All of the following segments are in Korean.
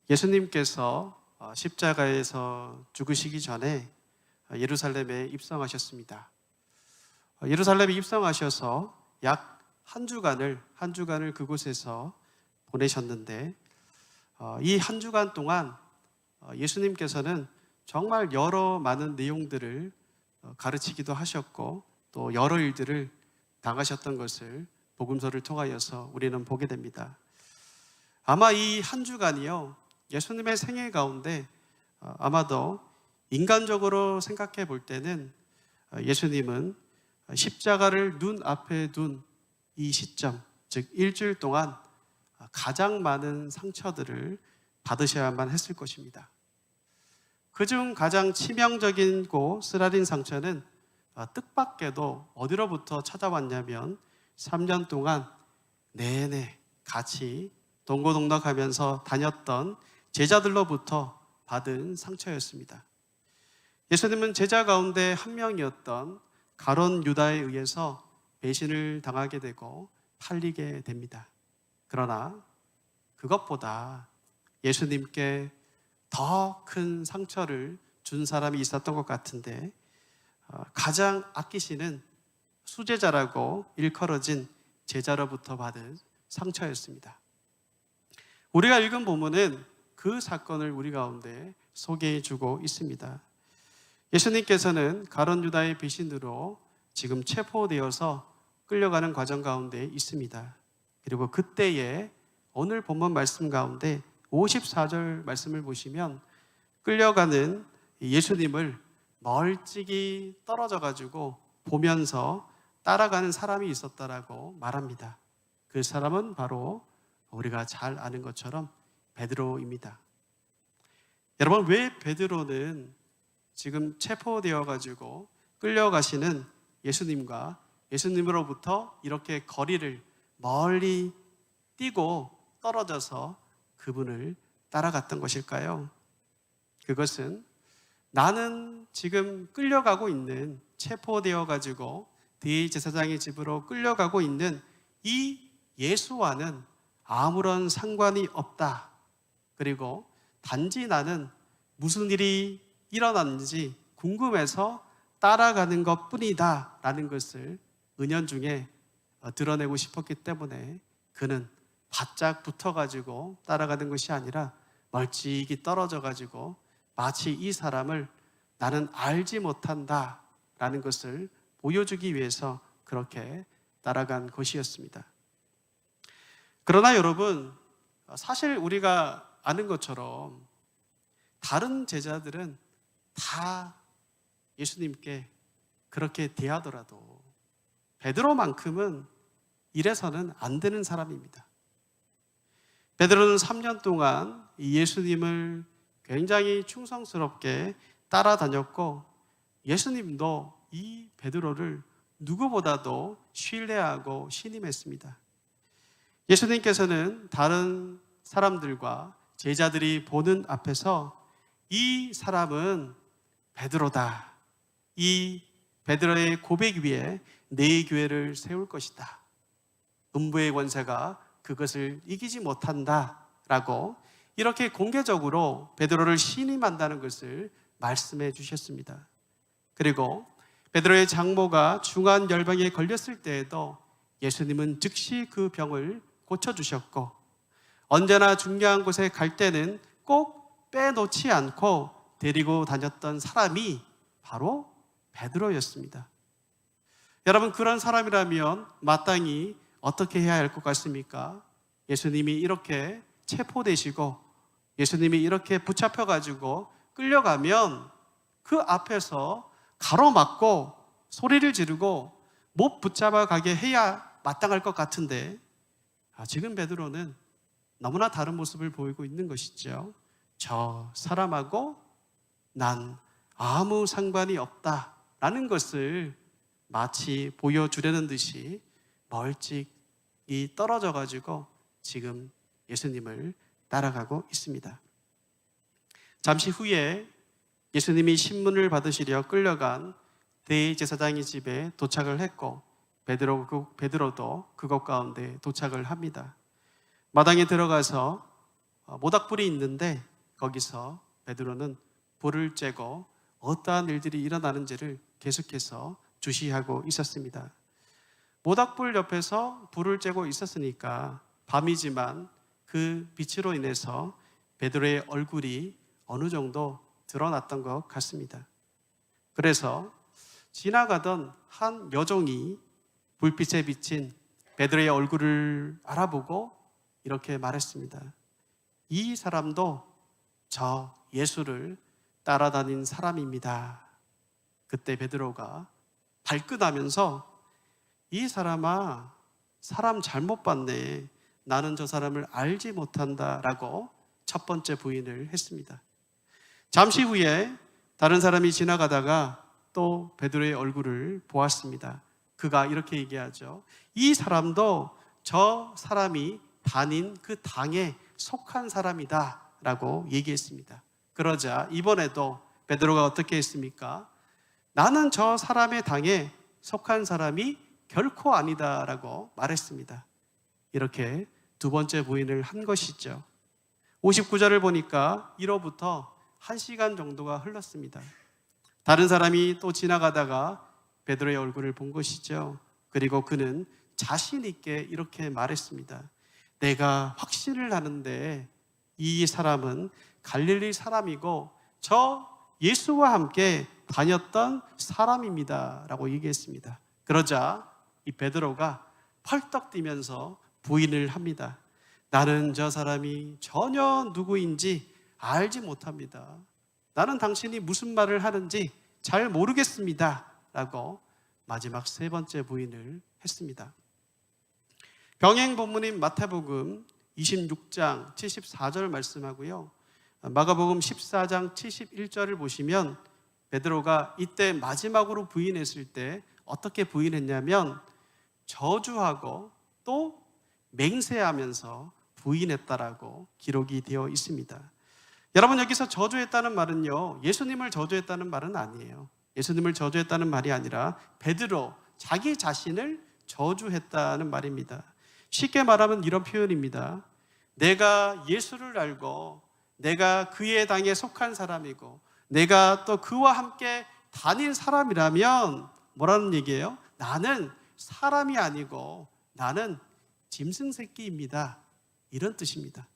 예수님께서 십자가에서 죽으시기 전에 예루살렘에 입성하셨습니다. 예루살렘에 입성하셔서 약 한 주간을 그곳에서 보내셨는데, 이 한 주간 동안 예수님께서는 정말 여러 많은 내용들을 가르치기도 하셨고 또 여러 일들을 당하셨던 것을 복음서를 통하여서 우리는 보게 됩니다. 아마 이 한 주간이요, 예수님의 생애 가운데 아마도 인간적으로 생각해 볼 때는 예수님은 십자가를 눈앞에 둔 이 시점, 즉 일주일 동안 가장 많은 상처들을 받으셔야만 했을 것입니다. 그중 가장 치명적이고 쓰라린 상처는 뜻밖에도 어디로부터 찾아왔냐면 3년 동안 내내 같이 동고동락하면서 다녔던 제자들로부터 받은 상처였습니다. 예수님은 제자 가운데 한 명이었던 가룟 유다에 의해서 배신을 당하게 되고 팔리게 됩니다. 그러나 그것보다 예수님께 더 큰 상처를 준 사람이 있었던 것 같은데, 가장 아끼시는 수제자라고 일컬어진 제자로부터 받은 상처였습니다. 우리가 읽은 본문은 그 사건을 우리 가운데 소개해 주고 있습니다. 예수님께서는 가룟 유다의 배신으로 지금 체포되어서 끌려가는 과정 가운데 있습니다. 그리고 그때에 오늘 본문 말씀 가운데 54절 말씀을 보시면 끌려가는 예수님을 멀찍이 떨어져 가지고 보면서 따라가는 사람이 있었다라고 말합니다. 그 사람은 바로 우리가 잘 아는 것처럼 베드로입니다. 여러분, 왜 베드로는 지금 체포되어 가지고 끌려가시는 예수님으로부터 이렇게 거리를 멀리 뛰고 떨어져서 그분을 따라갔던 것일까요? 그것은 나는 지금 끌려가고 있는, 체포되어 가지고 대제사장의 집으로 끌려가고 있는 이 예수와는 아무런 상관이 없다. 그리고 단지 나는 무슨 일이 일어났는지 궁금해서 따라가는 것뿐이다 라는 것을 은연중에 드러내고 싶었기 때문에 그는 바짝 붙어가지고 따라가는 것이 아니라 멀찍이 떨어져가지고 마치 이 사람을 나는 알지 못한다 라는 것을 보여주기 위해서 그렇게 따라간 것이었습니다. 그러나 여러분, 사실 우리가 아는 것처럼 다른 제자들은 다 예수님께 그렇게 대하더라도 베드로만큼은 이래서는 안 되는 사람입니다. 베드로는 3년 동안 예수님을 굉장히 충성스럽게 따라다녔고 예수님도 이 베드로를 누구보다도 신뢰하고 신임했습니다. 예수님께서는 다른 사람들과 제자들이 보는 앞에서 이 사람은 베드로다. 이 베드로의 고백 위에 내 교회를 세울 것이다. 음부의 권세가 그것을 이기지 못한다 라고 이렇게 공개적으로 베드로를 신임한다는 것을 말씀해 주셨습니다. 그리고 베드로의 장모가 중한 열병에 걸렸을 때에도 예수님은 즉시 그 병을 고쳐주셨고 언제나 중요한 곳에 갈 때는 꼭 빼놓지 않고 데리고 다녔던 사람이 바로 베드로였습니다. 여러분, 그런 사람이라면 마땅히 어떻게 해야 할 것 같습니까? 예수님이 이렇게 체포되시고 예수님이 이렇게 붙잡혀가지고 끌려가면 그 앞에서 가로막고 소리를 지르고 못 붙잡아 가게 해야 마땅할 것 같은데 지금 베드로는 너무나 다른 모습을 보이고 있는 것이죠. 저 사람하고 난 아무 상관이 없다라는 것을 마치 보여주려는 듯이 멀찍이 떨어져 가지고 지금 예수님을 따라가고 있습니다. 잠시 후에 예수님이 신문을 받으시려 끌려간 대제사장의 집에 도착을 했고 베드로도 그곳 가운데 도착을 합니다. 마당에 들어가서 모닥불이 있는데 거기서 베드로는 불을 쬐고 어떠한 일들이 일어나는지를 계속해서 주시하고 있었습니다. 모닥불 옆에서 불을 쬐고 있었으니까 밤이지만 그 빛으로 인해서 베드로의 얼굴이 어느 정도 드러났던 것 같습니다. 그래서 지나가던 한 여종이 불빛에 비친 베드로의 얼굴을 알아보고 이렇게 말했습니다. 이 사람도 저 예수를 따라다닌 사람입니다. 그때 베드로가 발끈하면서 이 사람아, 사람 잘못 봤네. 나는 저 사람을 알지 못한다 라고 첫 번째 부인을 했습니다. 잠시 후에 다른 사람이 지나가다가 또 베드로의 얼굴을 보았습니다. 그가 이렇게 얘기하죠. 이 사람도 저 사람이 다닌 그 당에 속한 사람이다 라고 얘기했습니다. 그러자 이번에도 베드로가 어떻게 했습니까? 나는 저 사람의 당에 속한 사람이 결코 아니다 라고 말했습니다. 이렇게 두 번째 부인을 한 것이죠. 59절을 보니까 1호부터 1시간 정도가 흘렀습니다. 다른 사람이 또 지나가다가 베드로의 얼굴을 본 것이죠. 그리고 그는 자신 있게 이렇게 말했습니다. 내가 확신을 하는데 이 사람은 갈릴리 사람이고 저 예수와 함께 다녔던 사람입니다 라고 얘기했습니다. 그러자 이 베드로가 펄떡 뛰면서 부인을 합니다. 나는 저 사람이 전혀 누구인지 알지 못합니다. 나는 당신이 무슨 말을 하는지 잘 모르겠습니다 라고 마지막 세 번째 부인을 했습니다. 병행 본문인 마태복음 26장 74절 말씀하고요, 마가복음 14장 71절을 보시면 베드로가 이때 마지막으로 부인했을 때 어떻게 부인했냐면 저주하고 또 맹세하면서 부인했다라고 기록이 되어 있습니다. 여러분, 여기서 저주했다는 말은요, 예수님을 저주했다는 말은 아니에요. 예수님을 저주했다는 말이 아니라 베드로 자기 자신을 저주했다는 말입니다. 쉽게 말하면 이런 표현입니다. 내가 예수를 알고 내가 그의 당에 속한 사람이고 내가 또 그와 함께 다닌 사람이라면 뭐라는 얘기예요? 나는 사람이 아니고 나는 짐승 새끼입니다. 이런 뜻입니다.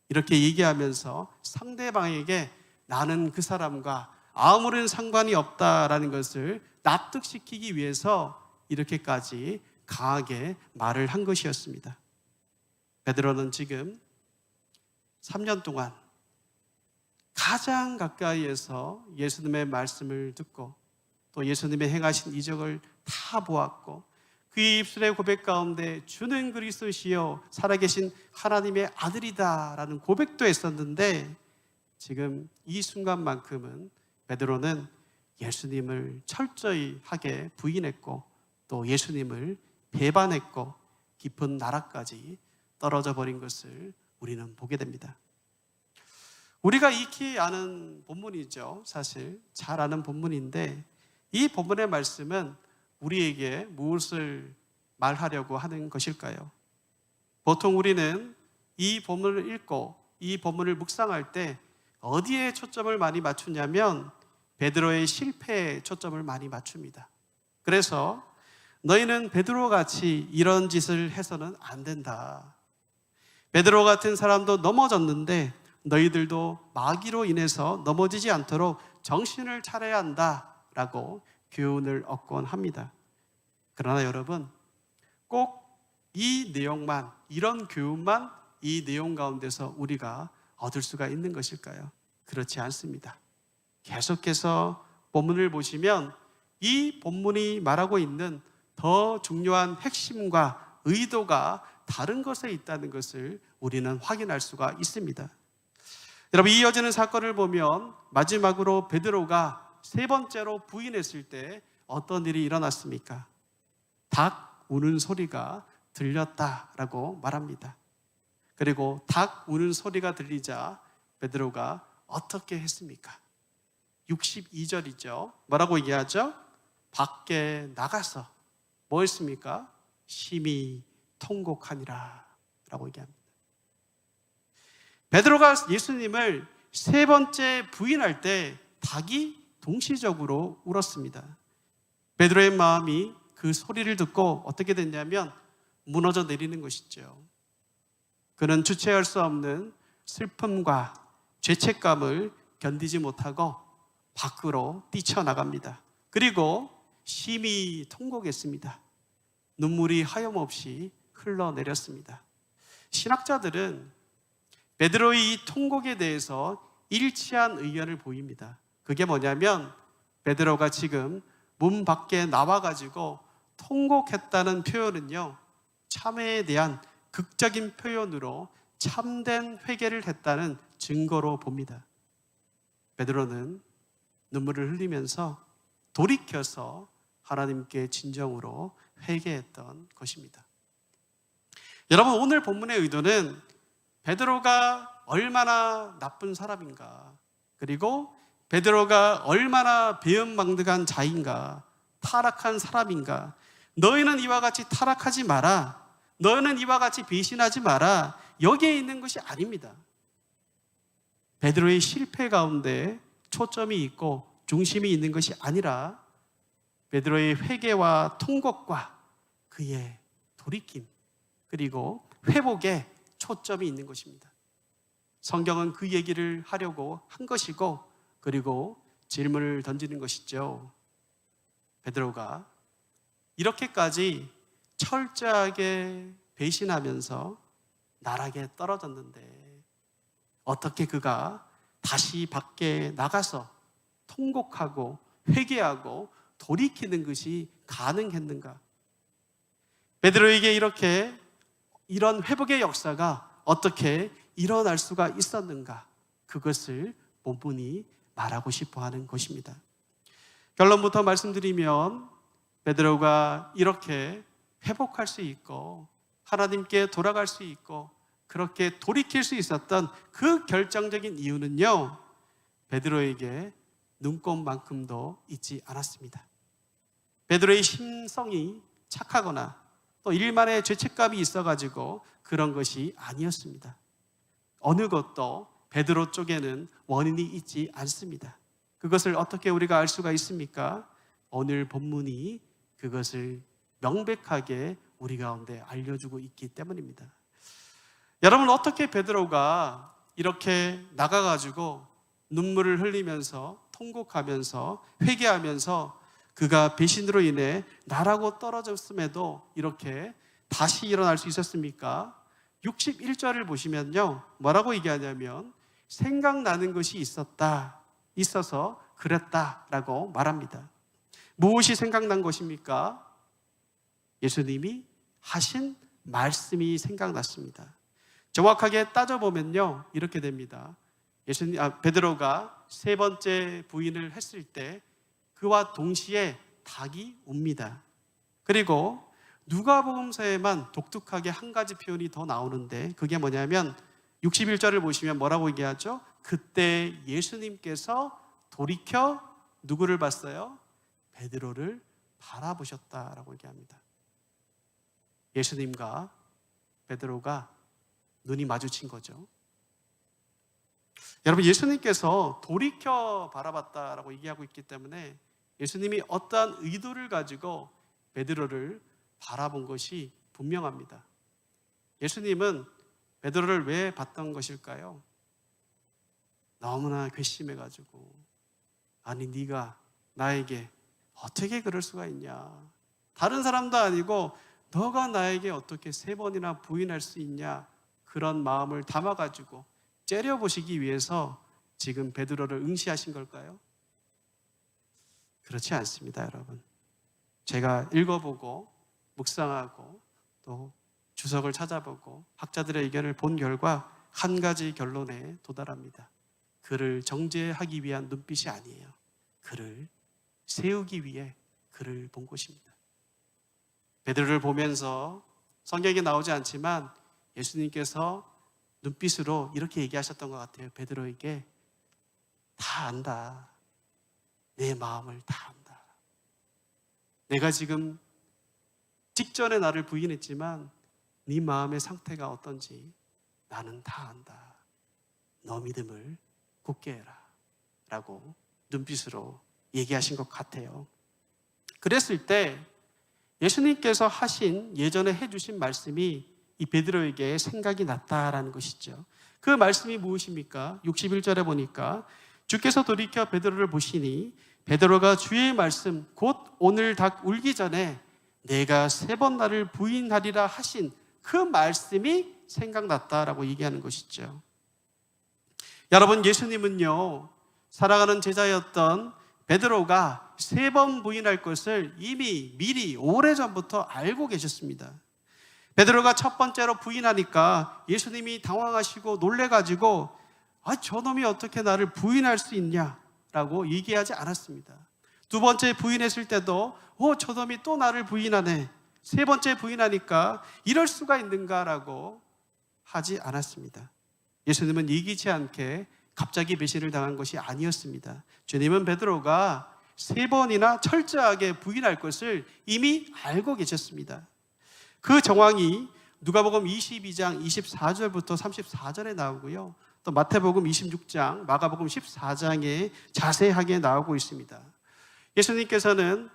이렇게 얘기하면서 상대방에게 나는 그 사람과 아무런 상관이 없다라는 것을 납득시키기 위해서 이렇게까지 강하게 말을 한 것이었습니다. 베드로는 지금 3년 동안 가장 가까이에서 예수님의 말씀을 듣고 또 예수님의 행하신 이적을 다 보았고 그의 입술의 고백 가운데 주는 그리스도시요 살아계신 하나님의 아들이다 라는 고백도 했었는데 지금 이 순간만큼은 베드로는 예수님을 철저히 하게 부인했고 또 예수님을 배반했고 깊은 나락까지 떨어져 버린 것을 우리는 보게 됩니다. 우리가 익히 아는 본문이죠. 사실 잘 아는 본문인데 이 본문의 말씀은 우리에게 무엇을 말하려고 하는 것일까요? 보통 우리는 이 본문을 읽고 이 본문을 묵상할 때 어디에 초점을 많이 맞추냐면 베드로의 실패에 초점을 많이 맞춥니다. 그래서 너희는 베드로 같이 이런 짓을 해서는 안 된다. 베드로 같은 사람도 넘어졌는데 너희들도 마귀로 인해서 넘어지지 않도록 정신을 차려야 한다라고 교훈을 얻곤 합니다. 그러나 여러분, 꼭 이 내용만, 이런 교훈만 이 내용 가운데서 우리가 얻을 수가 있는 것일까요? 그렇지 않습니다. 계속해서 본문을 보시면 이 본문이 말하고 있는 더 중요한 핵심과 의도가 다른 것에 있다는 것을 우리는 확인할 수가 있습니다. 여러분, 이어지는 사건을 보면 마지막으로 베드로가 세 번째로 부인했을 때 어떤 일이 일어났습니까? 닭 우는 소리가 들렸다라고 말합니다. 그리고 닭 우는 소리가 들리자 베드로가 어떻게 했습니까? 62절이죠. 뭐라고 얘기하죠? 밖에 나가서 뭐 했습니까? 심히 통곡하니라 라고 얘기합니다. 베드로가 예수님을 세 번째 부인할 때 닭이 동시적으로 울었습니다. 베드로의 마음이 그 소리를 듣고 어떻게 됐냐면 무너져 내리는 것이죠. 그는 주체할 수 없는 슬픔과 죄책감을 견디지 못하고 밖으로 뛰쳐나갑니다. 그리고 심히 통곡했습니다. 눈물이 하염없이 흘러내렸습니다. 신학자들은 베드로의 이 통곡에 대해서 일치한 의견을 보입니다. 그게 뭐냐면 베드로가 지금 문 밖에 나와가지고 통곡했다는 표현은요, 참회에 대한 극적인 표현으로 참된 회개를 했다는 증거로 봅니다. 베드로는 눈물을 흘리면서 돌이켜서 하나님께 진정으로 회개했던 것입니다. 여러분, 오늘 본문의 의도는 베드로가 얼마나 나쁜 사람인가, 그리고 베드로가 얼마나 배은망덕한 자인가, 타락한 사람인가, 너희는 이와 같이 타락하지 마라, 너희는 이와 같이 배신하지 마라, 여기에 있는 것이 아닙니다. 베드로의 실패 가운데 초점이 있고 중심이 있는 것이 아니라 베드로의 회개와 통곡과 그의 돌이킴, 그리고 회복에 초점이 있는 것입니다. 성경은 그 얘기를 하려고 한 것이고, 그리고 질문을 던지는 것이죠. 베드로가 이렇게까지 철저하게 배신하면서 나락에 떨어졌는데 어떻게 그가 다시 밖에 나가서 통곡하고 회개하고 돌이키는 것이 가능했는가? 베드로에게 이런 회복의 역사가 어떻게 일어날 수가 있었는가? 그것을 본문이 말하고 싶어 하는 것입니다. 결론부터 말씀드리면 베드로가 이렇게 회복할 수 있고 하나님께 돌아갈 수 있고 그렇게 돌이킬 수 있었던 그 결정적인 이유는요, 베드로에게 눈꼽만큼도 있지 않았습니다. 베드로의 심성이 착하거나 또 일만의 죄책감이 있어가지고 그런 것이 아니었습니다. 어느 것도 베드로 쪽에는 원인이 있지 않습니다. 그것을 어떻게 우리가 알 수가 있습니까? 오늘 본문이 그것을 명백하게 우리 가운데 알려주고 있기 때문입니다. 여러분, 어떻게 베드로가 이렇게 나가가지고 눈물을 흘리면서 통곡하면서 회개하면서 그가 배신으로 인해 나라고 떨어졌음에도 이렇게 다시 일어날 수 있었습니까? 61절을 보시면요, 뭐라고 얘기하냐면 생각나는 것이 있어서 그랬다라고 말합니다. 무엇이 생각난 것입니까? 예수님이 하신 말씀이 생각났습니다. 정확하게 따져보면요, 이렇게 됩니다. 베드로가 세 번째 부인을 했을 때 그와 동시에 닭이 웁니다. 그리고 누가복음서에만 독특하게 한 가지 표현이 더 나오는데 그게 뭐냐면 61절을 보시면 뭐라고 얘기하죠? 그때 예수님께서 돌이켜 누구를 봤어요? 베드로를 바라보셨다라고 얘기합니다. 예수님과 베드로가 눈이 마주친 거죠. 여러분, 예수님께서 돌이켜 바라봤다라고 얘기하고 있기 때문에 예수님이 어떠한 의도를 가지고 베드로를 바라본 것이 분명합니다. 예수님은 베드로를 왜 봤던 것일까요? 너무나 괘씸해가지고, 아니 네가 나에게 어떻게 그럴 수가 있냐, 다른 사람도 아니고 너가 나에게 어떻게 세 번이나 부인할 수 있냐, 그런 마음을 담아가지고 째려보시기 위해서 지금 베드로를 응시하신 걸까요? 그렇지 않습니다, 여러분. 제가 읽어보고 묵상하고 또 주석을 찾아보고 학자들의 의견을 본 결과 한 가지 결론에 도달합니다. 그를 정죄하기 위한 눈빛이 아니에요. 그를 세우기 위해 그를 본 것입니다. 베드로를 보면서 성경에 나오지 않지만 예수님께서 눈빛으로 이렇게 얘기하셨던 것 같아요. 베드로에게 다 안다. 내 마음을 다 안다. 내가 지금 직전에 나를 부인했지만 네 마음의 상태가 어떤지 나는 다 안다. 너 믿음을 굳게 해라 라고 눈빛으로 얘기하신 것 같아요. 그랬을 때 예수님께서 하신, 예전에 해주신 말씀이 이 베드로에게 생각이 났다라는 것이죠. 그 말씀이 무엇입니까? 61절에 보니까 주께서 돌이켜 베드로를 보시니 베드로가 주의 말씀 곧 오늘 닭 울기 전에 내가 3번 나를 부인하리라 하신 그 말씀이 생각났다라고 얘기하는 것이죠. 여러분, 예수님은요, 사랑하는 제자였던 베드로가 3번 부인할 것을 이미 미리 오래전부터 알고 계셨습니다. 베드로가 첫 번째로 부인하니까 예수님이 당황하시고 놀래가지고 저놈이 어떻게 나를 부인할 수 있냐라고 얘기하지 않았습니다. 두 번째 부인했을 때도 저놈이 또 나를 부인하네. 세 번째 부인하니까 이럴 수가 있는가라고 하지 않았습니다. 예수님은 이기지 않게 갑자기 배신을 당한 것이 아니었습니다. 주님은 베드로가 3번이나 철저하게 부인할 것을 이미 알고 계셨습니다. 그 정황이 누가복음 22장 24절부터 34절에 나오고요. 또 마태복음 26장, 마가복음 14장에 자세하게 나오고 있습니다. 예수님께서는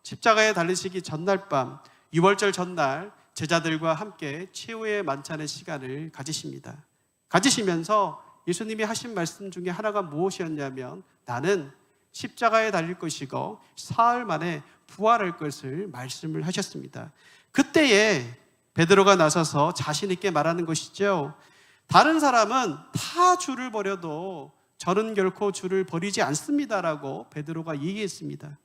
십자가에 달리시기 전날 밤, 유월절 전날 제자들과 함께 최후의 만찬의 시간을 가지십니다. 가지시면서 예수님이 하신 말씀 중에 하나가 무엇이었냐면 나는 십자가에 달릴 것이고 사흘 만에 부활할 것을 말씀을 하셨습니다. 그때에 베드로가 나서서 자신 있게 말하는 것이죠. 다른 사람은 다 주를 버려도 저는 결코 주를 버리지 않습니다라고 베드로가 얘기했습니다.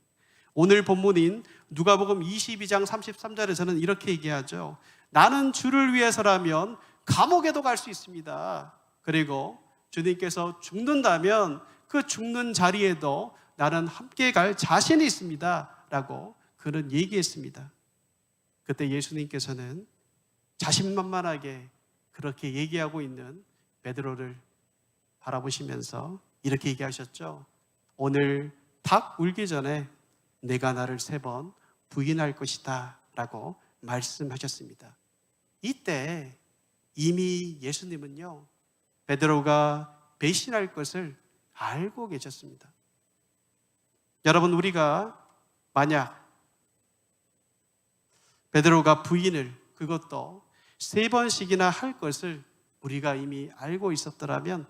오늘 본문인 누가복음 22장 33절에서는 이렇게 얘기하죠. 나는 주를 위해서라면 감옥에도 갈 수 있습니다. 그리고 주님께서 죽는다면 그 죽는 자리에도 나는 함께 갈 자신이 있습니다 라고 그는 얘기했습니다. 그때 예수님께서는 자신만만하게 그렇게 얘기하고 있는 베드로를 바라보시면서 이렇게 얘기하셨죠. 오늘 닭 울기 전에 내가 나를 3번 부인할 것이다 라고 말씀하셨습니다. 이때 이미 예수님은요, 베드로가 배신할 것을 알고 계셨습니다. 여러분, 우리가 만약 베드로가 부인을, 그것도 3번씩이나 할 것을 우리가 이미 알고 있었더라면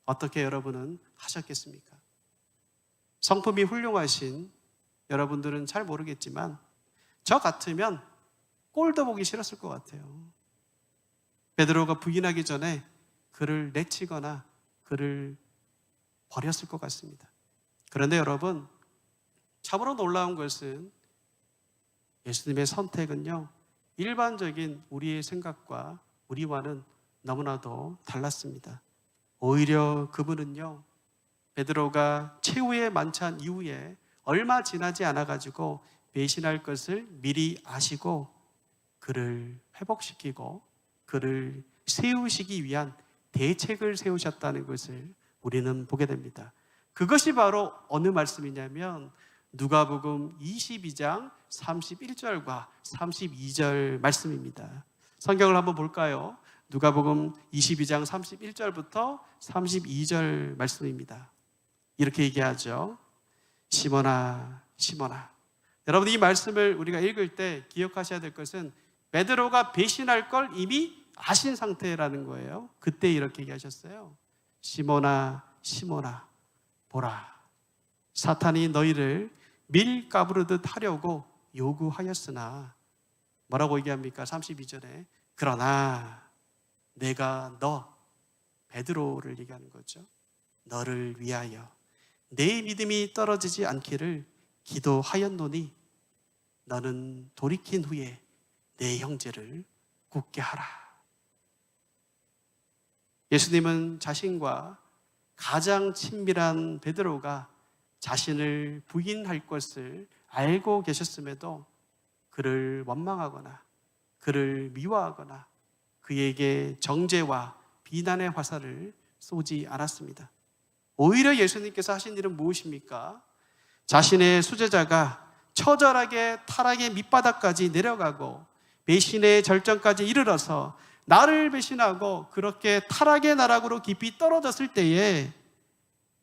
어떻게 여러분은 하셨겠습니까? 성품이 훌륭하신 여러분들은 잘 모르겠지만 저 같으면 꼴도 보기 싫었을 것 같아요. 베드로가 부인하기 전에 그를 내치거나 그를 버렸을 것 같습니다. 그런데 여러분, 참으로 놀라운 것은 예수님의 선택은요, 일반적인 우리의 생각과 우리와는 너무나도 달랐습니다. 오히려 그분은요, 베드로가 최후의 만찬 이후에 얼마 지나지 않아가지고 배신할 것을 미리 아시고 그를 회복시키고 그를 세우시기 위한 대책을 세우셨다는 것을 우리는 보게 됩니다. 그것이 바로 어느 말씀이냐면 누가복음 22장 31절과 32절 말씀입니다. 성경을 한번 볼까요? 누가복음 22장 31절부터 32절 말씀입니다. 이렇게 얘기하죠. 시몬아, 시몬아. 여러분, 이 말씀을 우리가 읽을 때 기억하셔야 될 것은 베드로가 배신할 걸 이미 아신 상태라는 거예요. 그때 이렇게 얘기하셨어요. 시몬아, 시몬아, 보라. 사탄이 너희를 밀 까부르듯 하려고 요구하였으나 뭐라고 얘기합니까? 32절에 그러나 내가 너 베드로를 얘기하는 거죠. 너를 위하여 내 믿음이 떨어지지 않기를 기도하였노니 너는 돌이킨 후에 내 형제를 굳게 하라. 예수님은 자신과 가장 친밀한 베드로가 자신을 부인할 것을 알고 계셨음에도 그를 원망하거나 그를 미워하거나 그에게 정죄와 비난의 화살을 쏘지 않았습니다. 오히려 예수님께서 하신 일은 무엇입니까? 자신의 수제자가 처절하게 타락의 밑바닥까지 내려가고 배신의 절정까지 이르러서 나를 배신하고 그렇게 타락의 나락으로 깊이 떨어졌을 때에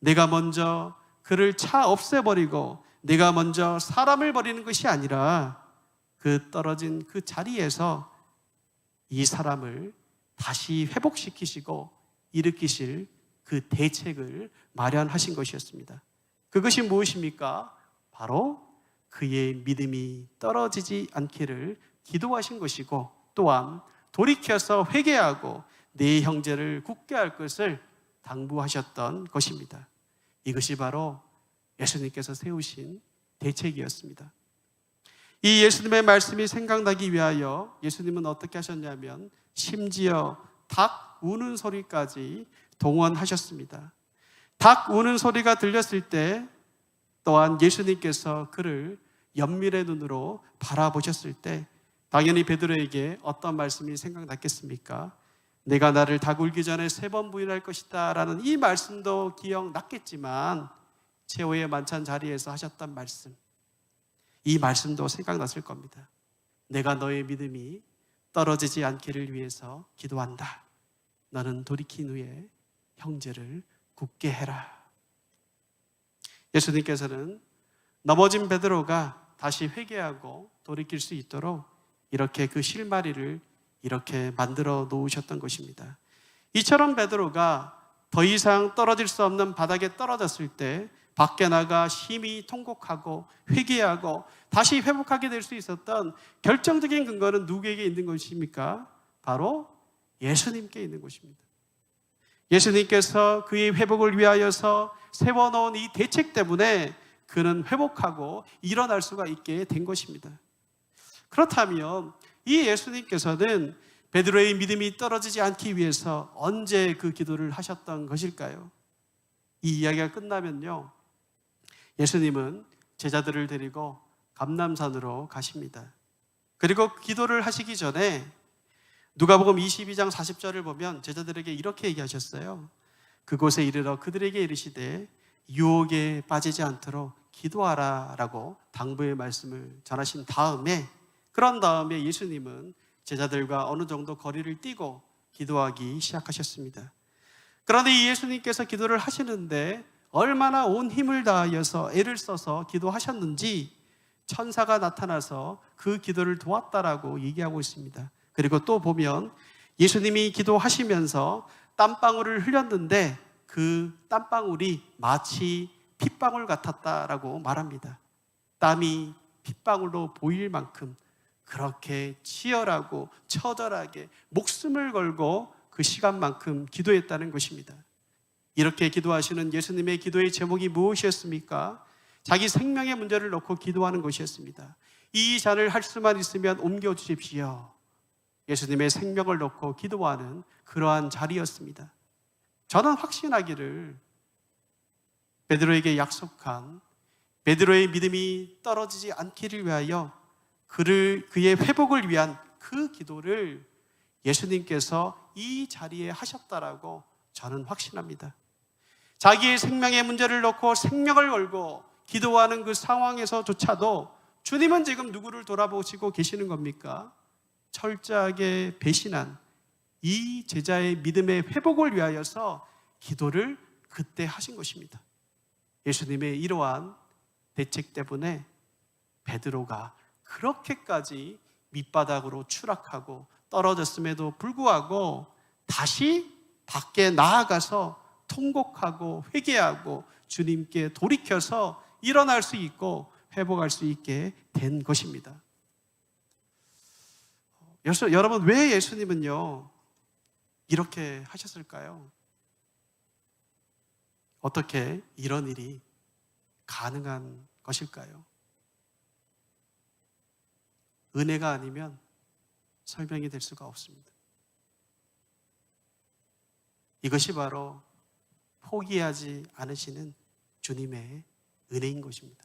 내가 먼저 그를 차 없애버리고 내가 먼저 사람을 버리는 것이 아니라 그 떨어진 그 자리에서 이 사람을 다시 회복시키시고 일으키실 그 대책을 마련하신 것이었습니다. 그것이 무엇입니까? 바로 그의 믿음이 떨어지지 않기를 기도하신 것이고, 또한 돌이켜서 회개하고 내 형제를 굳게 할 것을 당부하셨던 것입니다. 이것이 바로 예수님께서 세우신 대책이었습니다. 이 예수님의 말씀이 생각나기 위하여 예수님은 어떻게 하셨냐면 심지어 닭 우는 소리까지 동원하셨습니다. 닭 우는 소리가 들렸을 때 또한 예수님께서 그를 연밀의 눈으로 바라보셨을 때 당연히 베드로에게 어떤 말씀이 생각났겠습니까? 내가 나를 닭 울기 전에 3번 부인할 것이다 라는 이 말씀도 기억났겠지만 최후의 만찬 자리에서 하셨던 말씀, 이 말씀도 생각났을 겁니다. 내가 너의 믿음이 떨어지지 않기를 위해서 기도한다. 너는 돌이킨 후에 형제를 굳게 해라. 예수님께서는 넘어진 베드로가 다시 회개하고 돌이킬 수 있도록 이렇게 그 실마리를 이렇게 만들어 놓으셨던 것입니다. 이처럼 베드로가 더 이상 떨어질 수 없는 바닥에 떨어졌을 때 밖에 나가 심히 통곡하고 회개하고 다시 회복하게 될 수 있었던 결정적인 근거는 누구에게 있는 것입니까? 바로 예수님께 있는 것입니다. 예수님께서 그의 회복을 위하여서 세워놓은 이 대책 때문에 그는 회복하고 일어날 수가 있게 된 것입니다. 그렇다면 이 예수님께서는 베드로의 믿음이 떨어지지 않기 위해서 언제 그 기도를 하셨던 것일까요? 이 이야기가 끝나면요, 예수님은 제자들을 데리고 감람산으로 가십니다. 그리고 기도를 하시기 전에 누가복음 22장 40절을 보면 제자들에게 이렇게 얘기하셨어요. 그곳에 이르러 그들에게 이르시되 유혹에 빠지지 않도록 기도하라 라고 당부의 말씀을 전하신 다음에, 그런 다음에 예수님은 제자들과 어느 정도 거리를 띄고 기도하기 시작하셨습니다. 그런데 이 예수님께서 기도를 하시는데 얼마나 온 힘을 다하여서 애를 써서 기도하셨는지 천사가 나타나서 그 기도를 도왔다라고 얘기하고 있습니다. 그리고 또 보면 예수님이 기도하시면서 땀방울을 흘렸는데 그 땀방울이 마치 핏방울 같았다라고 말합니다. 땀이 핏방울로 보일 만큼 그렇게 치열하고 처절하게 목숨을 걸고 그 시간만큼 기도했다는 것입니다. 이렇게 기도하시는 예수님의 기도의 제목이 무엇이었습니까? 자기 생명의 문제를 놓고 기도하는 것이었습니다. 이 잔을 할 수만 있으면 옮겨주십시오. 예수님의 생명을 놓고 기도하는 그러한 자리였습니다. 저는 확신하기를 베드로에게 약속한 베드로의 믿음이 떨어지지 않기를 위하여 그의 회복을 위한 그 기도를 예수님께서 이 자리에 하셨다라고 저는 확신합니다. 자기의 생명의 문제를 놓고 생명을 걸고 기도하는 그 상황에서조차도 주님은 지금 누구를 돌아보시고 계시는 겁니까? 철저하게 배신한 이 제자의 믿음의 회복을 위하여서 기도를 그때 하신 것입니다. 예수님의 이러한 대책 때문에 베드로가 그렇게까지 밑바닥으로 추락하고 떨어졌음에도 불구하고 다시 밖에 나아가서 통곡하고 회개하고 주님께 돌이켜서 일어날 수 있고 회복할 수 있게 된 것입니다. 여러분, 왜 예수님은요 이렇게 하셨을까요? 어떻게 이런 일이 가능한 것일까요? 은혜가 아니면 설명이 될 수가 없습니다. 이것이 바로 포기하지 않으시는 주님의 은혜인 것입니다.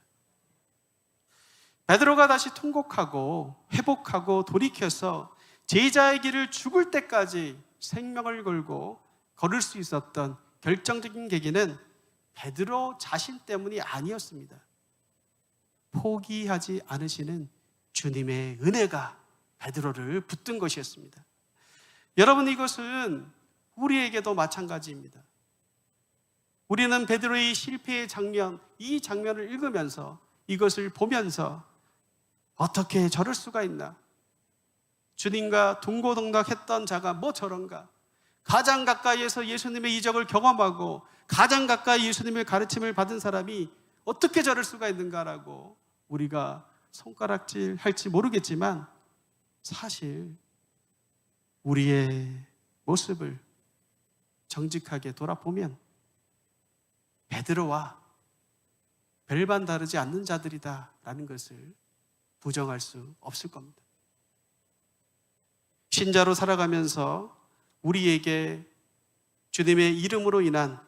베드로가 다시 통곡하고 회복하고 돌이켜서 제자의 길을 죽을 때까지 생명을 걸고 걸을 수 있었던 결정적인 계기는 베드로 자신 때문이 아니었습니다. 포기하지 않으시는 주님의 은혜가 베드로를 붙든 것이었습니다. 여러분, 이것은 우리에게도 마찬가지입니다. 우리는 베드로의 실패의 장면, 이 장면을 읽으면서, 이것을 보면서 어떻게 저럴 수가 있나? 주님과 동고동락했던 자가 뭐 저런가? 가장 가까이에서 예수님의 이적을 경험하고 가장 가까이 예수님의 가르침을 받은 사람이 어떻게 저럴 수가 있는가라고 우리가 손가락질 할지 모르겠지만, 사실 우리의 모습을 정직하게 돌아보면 베드로와 별반 다르지 않는 자들이다라는 것을 부정할 수 없을 겁니다. 신자로 살아가면서 우리에게 주님의 이름으로 인한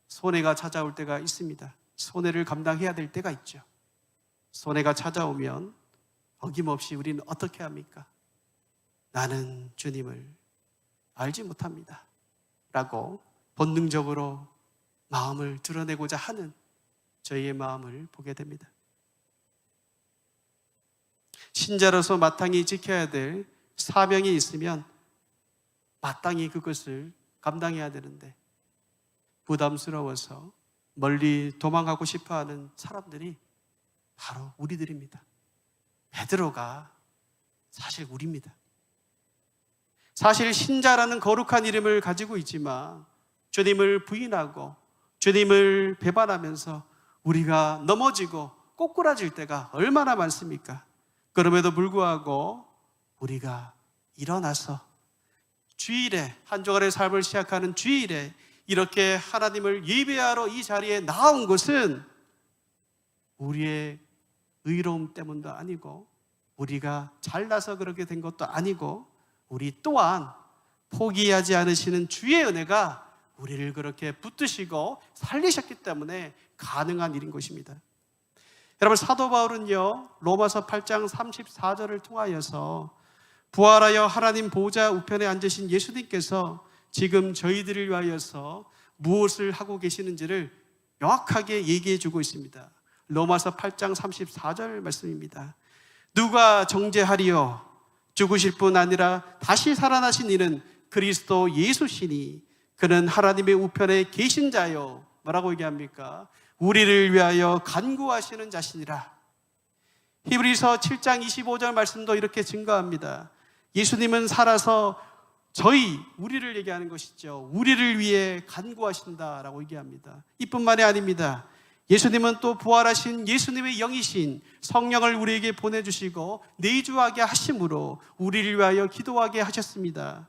손해가 찾아올 때가 있습니다. 손해를 감당해야 될 때가 있죠. 손해가 찾아오면 어김없이 우리는 어떻게 합니까? 나는 주님을 알지 못합니다 라고 본능적으로 마음을 드러내고자 하는 저희의 마음을 보게 됩니다. 신자로서 마땅히 지켜야 될 사명이 있으면 마땅히 그것을 감당해야 되는데, 부담스러워서 멀리 도망가고 싶어하는 사람들이 바로 우리들입니다. 베드로가 사실 우리입니다. 사실 신자라는 거룩한 이름을 가지고 있지만 주님을 부인하고 주님을 배반하면서 우리가 넘어지고 꼬꾸라질 때가 얼마나 많습니까? 그럼에도 불구하고 우리가 일어나서 주일에, 한 주간의 삶을 시작하는 주일에 이렇게 하나님을 예배하러 이 자리에 나온 것은 우리의 의로움 때문도 아니고 우리가 잘나서 그렇게 된 것도 아니고, 우리 또한 포기하지 않으시는 주의 은혜가 우리를 그렇게 붙드시고 살리셨기 때문에 가능한 일인 것입니다. 여러분, 사도 바울은요, 로마서 8장 34절을 통하여서 부활하여 하나님 보좌 우편에 앉으신 예수님께서 지금 저희들을 위하여서 무엇을 하고 계시는지를 명확하게 얘기해 주고 있습니다. 로마서 8장 34절 말씀입니다. 누가 정죄하리요? 죽으실 뿐 아니라 다시 살아나신 이는 그리스도 예수시니 그는 하나님의 우편에 계신 자요. 뭐라고 얘기합니까? 우리를 위하여 간구하시는 자시니라. 히브리서 7장 25절 말씀도 이렇게 증거합니다. 예수님은 살아서 우리를 얘기하는 것이죠. 우리를 위해 간구하신다라고 얘기합니다. 이뿐만이 아닙니다. 예수님은 또 부활하신 예수님의 영이신 성령을 우리에게 보내주시고 내주하게 하심으로 우리를 위하여 기도하게 하셨습니다.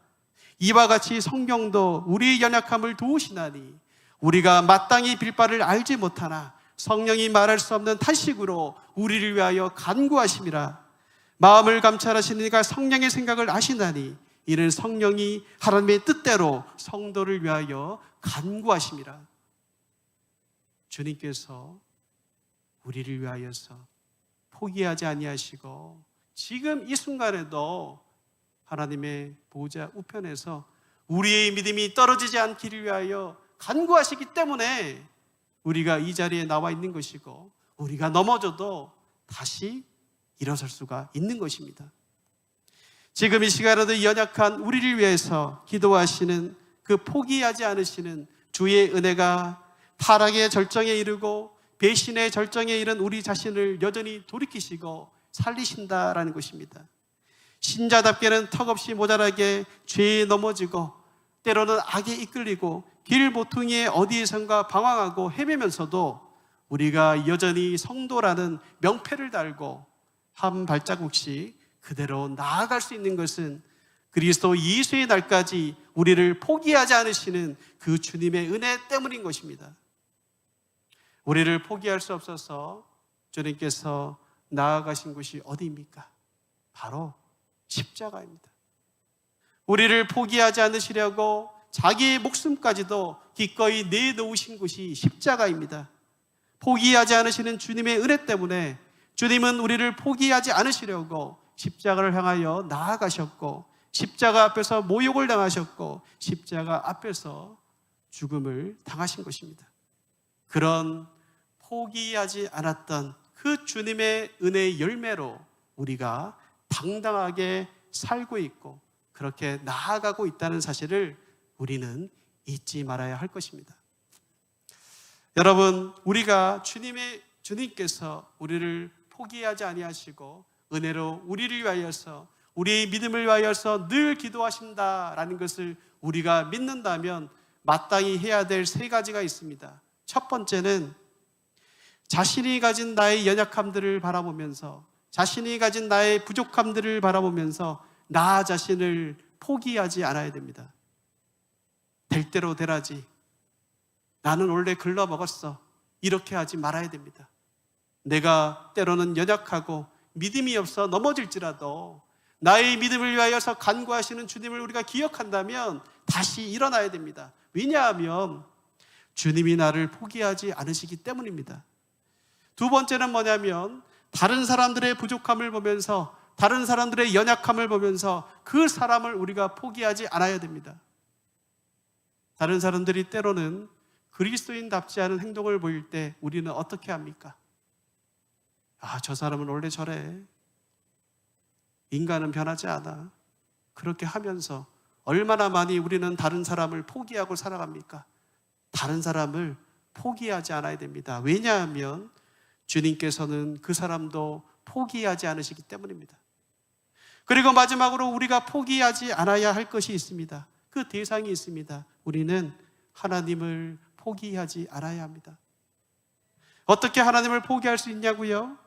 이와 같이 성령도 우리의 연약함을 도우시나니 우리가 마땅히 빌 바를 알지 못하나 성령이 말할 수 없는 탄식으로 우리를 위하여 간구하심이라. 마음을 감찰하시는 이가 성령의 생각을 아시나니 이는 성령이 하나님의 뜻대로 성도를 위하여 간구하심이라. 주님께서 우리를 위하여서 포기하지 아니하시고 지금 이 순간에도 하나님의 보좌 우편에서 우리의 믿음이 떨어지지 않기를 위하여 간구하시기 때문에 우리가 이 자리에 나와 있는 것이고, 우리가 넘어져도 다시 일어설 수가 있는 것입니다. 지금 이 시간에도 연약한 우리를 위해서 기도하시는 그 포기하지 않으시는 주의 은혜가 타락의 절정에 이르고 배신의 절정에 이른 우리 자신을 여전히 돌이키시고 살리신다라는 것입니다. 신자답게는 턱없이 모자라게 죄에 넘어지고 때로는 악에 이끌리고 길 모퉁이에 어디에선가 방황하고 헤매면서도 우리가 여전히 성도라는 명패를 달고 한 발자국씩 그대로 나아갈 수 있는 것은 그리스도 예수의 날까지 우리를 포기하지 않으시는 그 주님의 은혜 때문인 것입니다. 우리를 포기할 수 없어서 주님께서 나아가신 곳이 어디입니까? 바로 십자가입니다. 우리를 포기하지 않으시려고 자기의 목숨까지도 기꺼이 내놓으신 곳이 십자가입니다. 포기하지 않으시는 주님의 은혜 때문에 주님은 우리를 포기하지 않으시려고 십자가를 향하여 나아가셨고, 십자가 앞에서 모욕을 당하셨고, 십자가 앞에서 죽음을 당하신 것입니다. 그런 포기하지 않았던 그 주님의 은혜의 열매로 우리가 당당하게 살고 있고, 그렇게 나아가고 있다는 사실을 우리는 잊지 말아야 할 것입니다. 여러분, 우리가 주님께서 우리를 포기하지 아니하시고 은혜로 우리를 위하여서, 우리의 믿음을 위하여서 늘 기도하신다라는 것을 우리가 믿는다면 마땅히 해야 될 세 가지가 있습니다. 첫 번째는 자신이 가진 나의 연약함들을 바라보면서, 자신이 가진 나의 부족함들을 바라보면서 나 자신을 포기하지 않아야 됩니다. 될 대로 되라지, 나는 원래 글러먹었어, 이렇게 하지 말아야 됩니다. 내가 때로는 연약하고 믿음이 없어 넘어질지라도 나의 믿음을 위하여서 간구하시는 주님을 우리가 기억한다면 다시 일어나야 됩니다. 왜냐하면 주님이 나를 포기하지 않으시기 때문입니다. 두 번째는 뭐냐면 다른 사람들의 부족함을 보면서, 다른 사람들의 연약함을 보면서 그 사람을 우리가 포기하지 않아야 됩니다. 다른 사람들이 때로는 그리스도인답지 않은 행동을 보일 때 우리는 어떻게 합니까? 저 사람은 원래 저래, 인간은 변하지 않아, 그렇게 하면서 얼마나 많이 우리는 다른 사람을 포기하고 살아갑니까? 다른 사람을 포기하지 않아야 됩니다. 왜냐하면 주님께서는 그 사람도 포기하지 않으시기 때문입니다. 그리고 마지막으로 우리가 포기하지 않아야 할 것이 있습니다. 그 대상이 있습니다. 우리는 하나님을 포기하지 않아야 합니다. 어떻게 하나님을 포기할 수 있냐고요?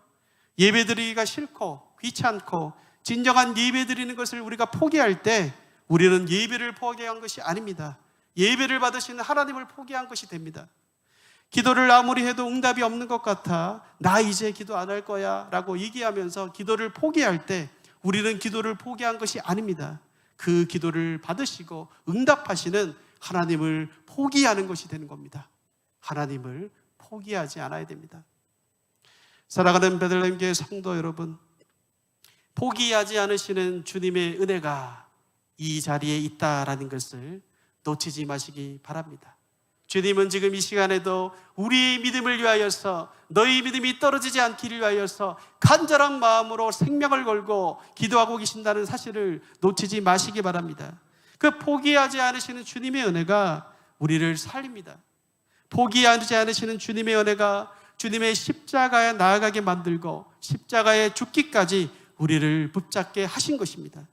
예배드리기가 싫고 귀찮고 진정한 예배드리는 것을 우리가 포기할 때 우리는 예배를 포기한 것이 아닙니다. 예배를 받으시는 하나님을 포기한 것이 됩니다. 기도를 아무리 해도 응답이 없는 것 같아 나 이제 기도 안 할 거야 라고 얘기하면서 기도를 포기할 때 우리는 기도를 포기한 것이 아닙니다. 그 기도를 받으시고 응답하시는 하나님을 포기하는 것이 되는 겁니다. 하나님을 포기하지 않아야 됩니다. 사랑하는 베들레헴 교회 성도 여러분, 포기하지 않으시는 주님의 은혜가 이 자리에 있다라는 것을 놓치지 마시기 바랍니다. 주님은 지금 이 시간에도 우리의 믿음을 위하여서, 너희 믿음이 떨어지지 않기를 위하여서 간절한 마음으로 생명을 걸고 기도하고 계신다는 사실을 놓치지 마시기 바랍니다. 그 포기하지 않으시는 주님의 은혜가 우리를 살립니다. 포기하지 않으시는 주님의 은혜가 주님의 십자가에 나아가게 만들고 십자가에 죽기까지 우리를 붙잡게 하신 것입니다.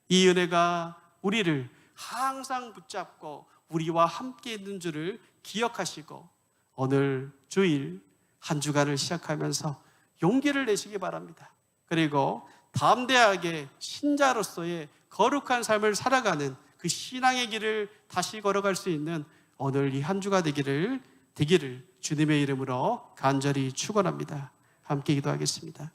이 은혜가 우리를 항상 붙잡고 우리와 함께 있는 줄을 기억하시고 오늘 주일 한 주간을 시작하면서 용기를 내시기 바랍니다. 그리고 담대하게 신자로서의 거룩한 삶을 살아가는 그 신앙의 길을 다시 걸어갈 수 있는 오늘 이 한 주가 되기를 주님의 이름으로 간절히 축원합니다. 함께 기도하겠습니다.